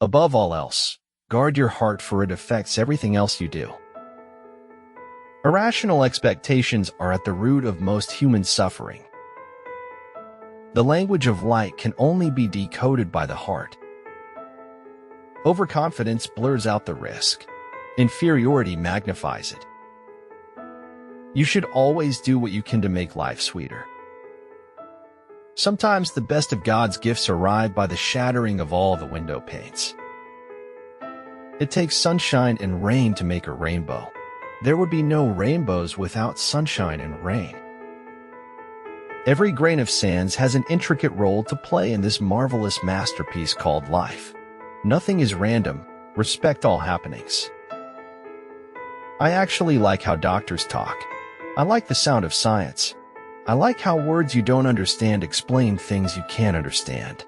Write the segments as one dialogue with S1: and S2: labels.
S1: Above all else, guard your heart, for it affects everything else you do. Irrational expectations are at the root of most human suffering. The language of light can only be decoded by the heart. Overconfidence blurs out the risk. Inferiority magnifies it. You should always do what you can to make life sweeter. Sometimes the best of God's gifts arrive by the shattering of all the window panes. It takes sunshine and rain to make a rainbow. There would be no rainbows without sunshine and rain. Every grain of sand has an intricate role to play in this marvelous masterpiece called life. Nothing is random. Respect all happenings. I actually like how doctors talk. I like the sound of science. I like how words you don't understand explain things you can't understand.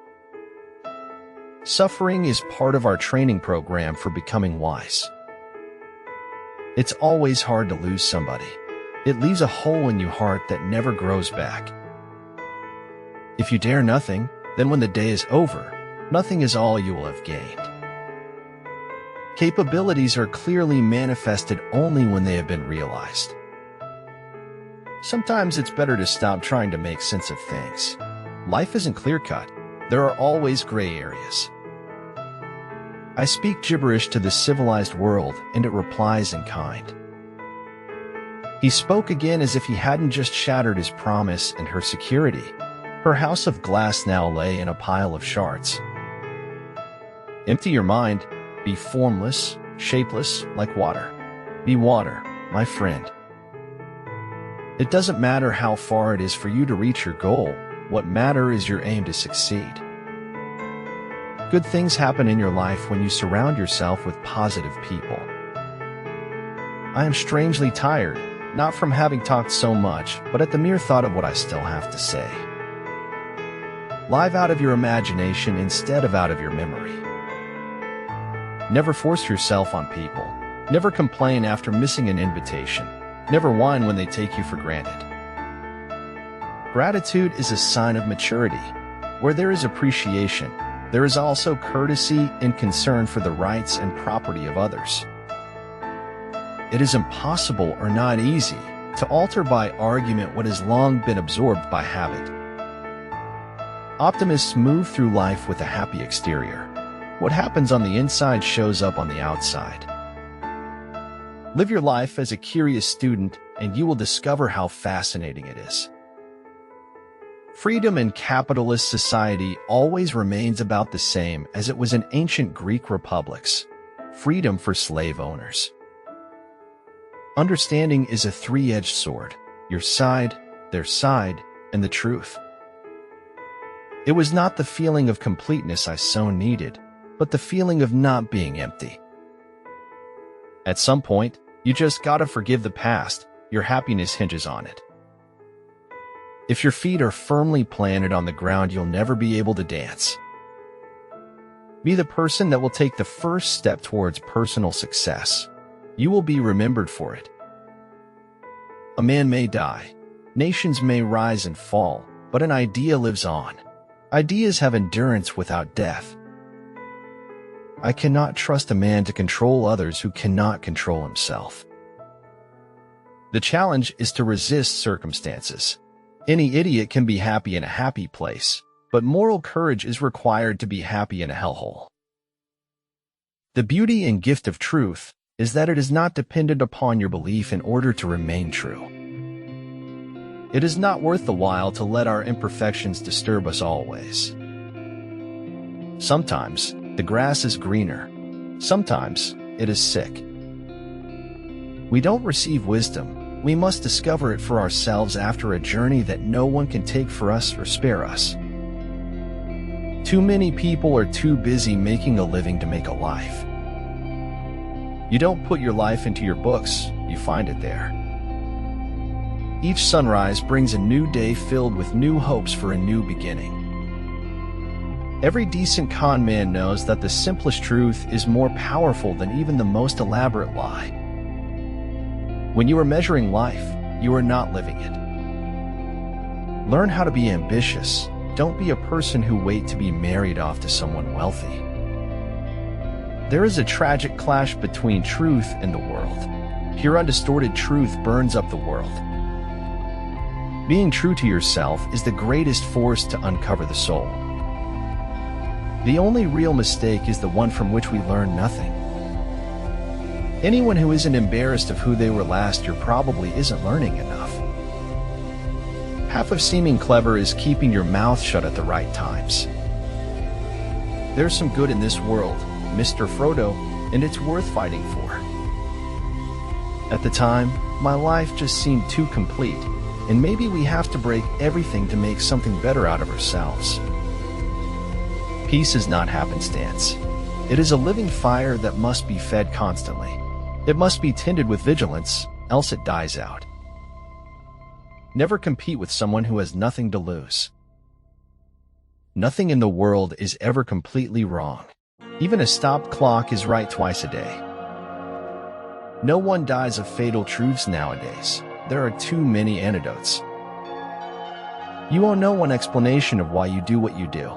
S1: Suffering is part of our training program for becoming wise. It's always hard to lose somebody. It leaves a hole in your heart that never grows back. If you dare nothing, then when the day is over, nothing is all you will have gained. Capabilities are clearly manifested only when they have been realized. Sometimes it's better to stop trying to make sense of things. Life isn't clear-cut. There are always gray areas. I speak gibberish to the civilized world, and it replies in kind. He spoke again as if he hadn't just shattered his promise and her security. Her house of glass now lay in a pile of shards. Empty your mind. Be formless, shapeless, like water. Be water, my friend. It doesn't matter how far it is for you to reach your goal. What matters is your aim to succeed. Good things happen in your life when you surround yourself with positive people. I am strangely tired, not from having talked so much, but at the mere thought of what I still have to say. Live out of your imagination instead of out of your memory. Never force yourself on people. Never complain after missing an invitation. Never whine when they take you for granted. Gratitude is a sign of maturity. Where there is appreciation, there is also courtesy and concern for the rights and property of others. It is impossible or not easy to alter by argument what has long been absorbed by habit. Optimists move through life with a happy exterior. What happens on the inside shows up on the outside. Live your life as a curious student, and you will discover how fascinating it is. Freedom in capitalist society always remains about the same as it was in ancient Greek republics. Freedom for slave owners. Understanding is a three-edged sword, your side, their side, and the truth. It was not the feeling of completeness I so needed, but the feeling of not being empty. At some point, you just gotta forgive the past. Your happiness hinges on it. If your feet are firmly planted on the ground, you'll never be able to dance. Be the person that will take the first step towards personal success. You will be remembered for it. A man may die, nations may rise and fall, but an idea lives on. Ideas have endurance without death. I cannot trust a man to control others who cannot control himself. The challenge is to resist circumstances. Any idiot can be happy in a happy place, but moral courage is required to be happy in a hellhole. The beauty and gift of truth is that it is not dependent upon your belief in order to remain true. It is not worth the while to let our imperfections disturb us always. Sometimes, the grass is greener. Sometimes, it is sick. We don't receive wisdom. We must discover it for ourselves after a journey that no one can take for us or spare us. Too many people are too busy making a living to make a life. You don't put your life into your books, you find it there. Each sunrise brings a new day filled with new hopes for a new beginning. Every decent con man knows that the simplest truth is more powerful than even the most elaborate lie. When you are measuring life, you are not living it. Learn how to be ambitious. Don't be a person who waits to be married off to someone wealthy. There is a tragic clash between truth and the world. Pure undistorted truth burns up the world. Being true to yourself is the greatest force to uncover the soul. The only real mistake is the one from which we learn nothing. Anyone who isn't embarrassed of who they were last year probably isn't learning enough. Half of seeming clever is keeping your mouth shut at the right times. There's some good in this world, Mr. Frodo, and it's worth fighting for. At the time, my life just seemed too complete, and maybe we have to break everything to make something better out of ourselves. Peace is not happenstance. It is a living fire that must be fed constantly. It must be tended with vigilance, else it dies out. Never compete with someone who has nothing to lose. Nothing in the world is ever completely wrong. Even a stopped clock is right twice a day. No one dies of fatal truths nowadays. There are too many antidotes. You owe no one explanation of why you do what you do,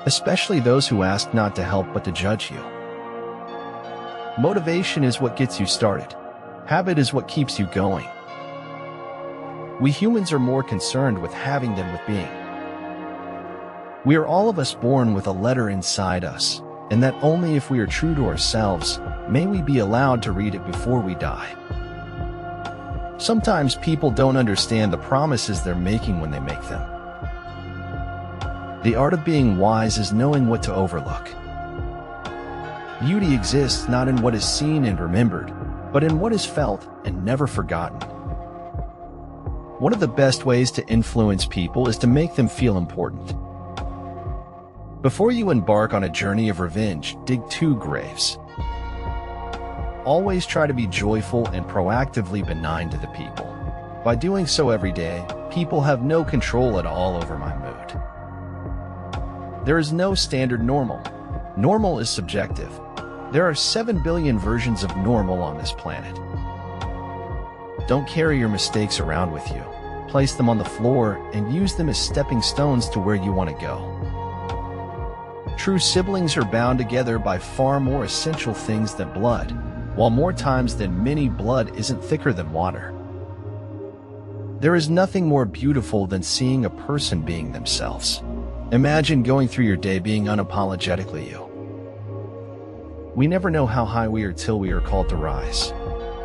S1: especially those who ask not to help but to judge you. Motivation is what gets you started. Habit is what keeps you going. We humans are more concerned with having than with being. We are all of us born with a letter inside us, and that only if we are true to ourselves may we be allowed to read it before we die. Sometimes people don't understand the promises they're making when they make them. The art of being wise is knowing what to overlook. Beauty exists not in what is seen and remembered, but in what is felt and never forgotten. One of the best ways to influence people is to make them feel important. Before you embark on a journey of revenge, dig 2 graves. Always try to be joyful and proactively benign to the people. By doing so every day, people have no control at all over my mood. There is no standard normal. Normal is subjective. There are 7 billion versions of normal on this planet. Don't carry your mistakes around with you. Place them on the floor and use them as stepping stones to where you want to go. True siblings are bound together by far more essential things than blood, while more times than many blood isn't thicker than water. There is nothing more beautiful than seeing a person being themselves. Imagine going through your day being unapologetically you. We never know how high we are till we are called to rise.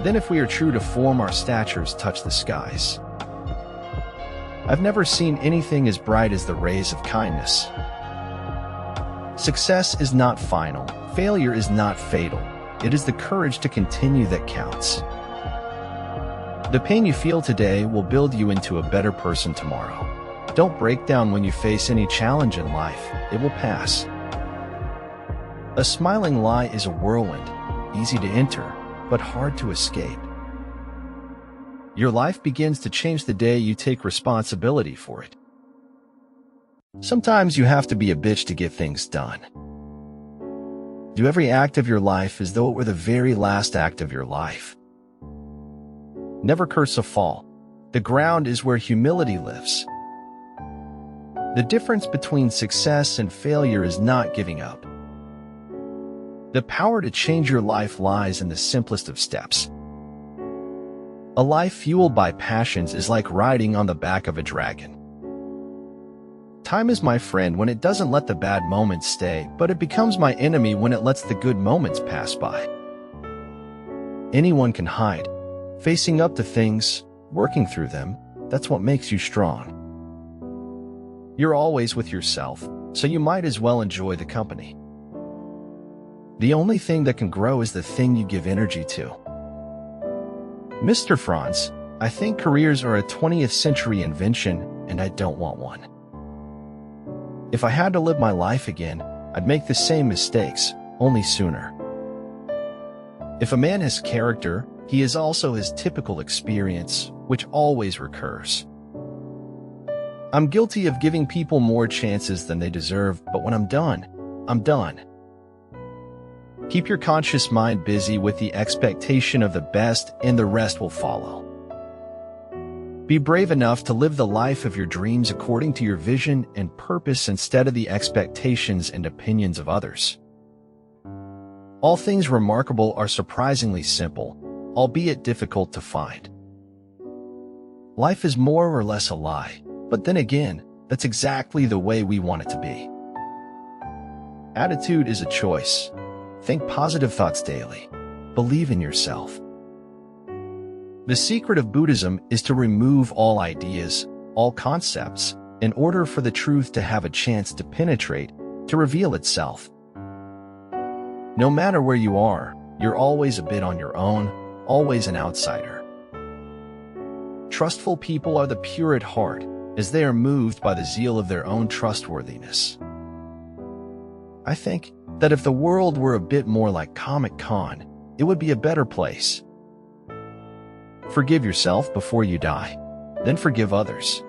S1: Then if we are true to form, our statures touch the skies. I've never seen anything as bright as the rays of kindness. Success is not final. Failure is not fatal. It is the courage to continue that counts. The pain you feel today will build you into a better person tomorrow. Don't break down when you face any challenge in life. It will pass. A smiling lie is a whirlwind, easy to enter, but hard to escape. Your life begins to change the day you take responsibility for it. Sometimes you have to be a bitch to get things done. Do every act of your life as though it were the very last act of your life. Never curse a fall. The ground is where humility lives. The difference between success and failure is not giving up. The power to change your life lies in the simplest of steps. A life fueled by passions is like riding on the back of a dragon. Time is my friend when it doesn't let the bad moments stay, but it becomes my enemy when it lets the good moments pass by. Anyone can hide. Facing up to things, working through them, that's what makes you strong. You're always with yourself, so you might as well enjoy the company. The only thing that can grow is the thing you give energy to. Mr. Franz, I think careers are a 20th century invention, and I don't want one. If I had to live my life again, I'd make the same mistakes, only sooner. If a man has character, he is also his typical experience, which always recurs. I'm guilty of giving people more chances than they deserve, but when I'm done, I'm done. Keep your conscious mind busy with the expectation of the best, and the rest will follow. Be brave enough to live the life of your dreams according to your vision and purpose instead of the expectations and opinions of others. All things remarkable are surprisingly simple, albeit difficult to find. Life is more or less a lie, but then again, that's exactly the way we want it to be. Attitude is a choice. Think positive thoughts daily. Believe in yourself. The secret of Buddhism is to remove all ideas, all concepts, in order for the truth to have a chance to penetrate, to reveal itself. No matter where you are, you're always a bit on your own, always an outsider. Trustful people are the pure at heart, as they are moved by the zeal of their own trustworthiness. I think that if the world were a bit more like Comic-Con, it would be a better place. Forgive yourself before you die, then forgive others.